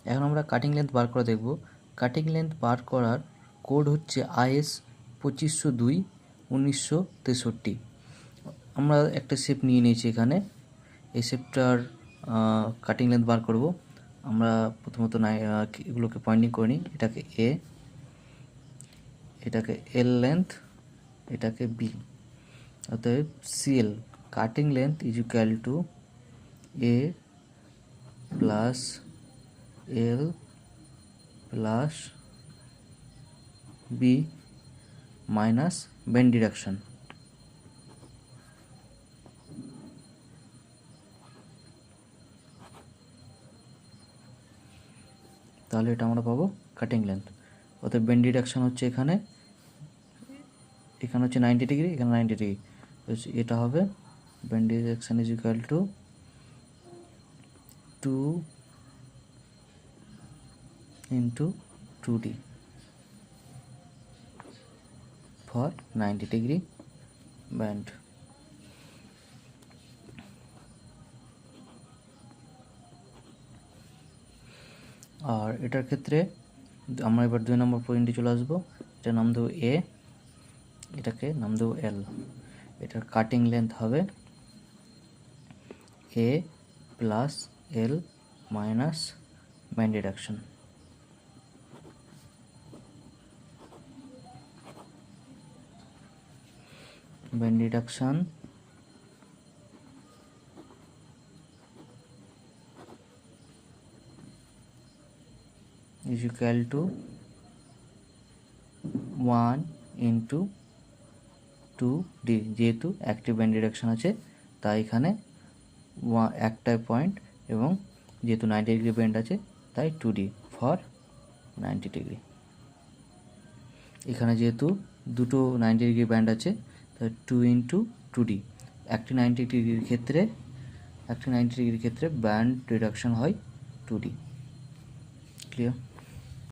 এখন আমরা cutting length বার করে দেখব। কাটিং লেন্থ বার করার কোড হচ্ছে IS 2502/1963। আমরা একটা শেপ নিয়ে নিয়েছি এখানে। এই শেপটার কাটিং লেন্থ বার করব। আমরা প্রথমত এগুলোকে পয়েন্টিং করে নিই। এটাকে A, এটাকে L লেন্থ, এটাকে B। অতএব CL cutting length is equal to A plus L plus B minus bend direction. তাহলে এটা আমরা পাবো কাটিং লেন্থ। অতএব বেন্ড ডিরেকশন হচ্ছে এখানে হচ্ছে 90 ডিগ্রি, এখানে 90 ডিগ্রি। এটা হবে bend direction is equal to 2 into 2D for 90 degree bend। আর এটার ক্ষেত্রে আমরা এবার 2 নম্বর পয়েন্টে চলে আসবো। এটা নাম দেবো A, এটাকে নাম দেবো L। এটার কাটিং লেন্থ হবে A plus L minus bend direction. Bend direction is equal to 1 into 2D। যেহেতু অ্যাক্টিভ বেন্ড ডিরেকশন আছে তাই এখানে একটাই পয়েন্ট, এবং যেহেতু 90 ডিগ্রি বেন্ড আছে তাই 2D ফর 90 ডিগ্রি। এখানে যেহেতু দুটো 90 ডিগ্রি ব্যান্ড আছে তাই 2 into 2D। একটি 90 ডিগ্রির ক্ষেত্রে ব্যান্ড ডিরেকশন হয় 2D। ক্লিয়ার?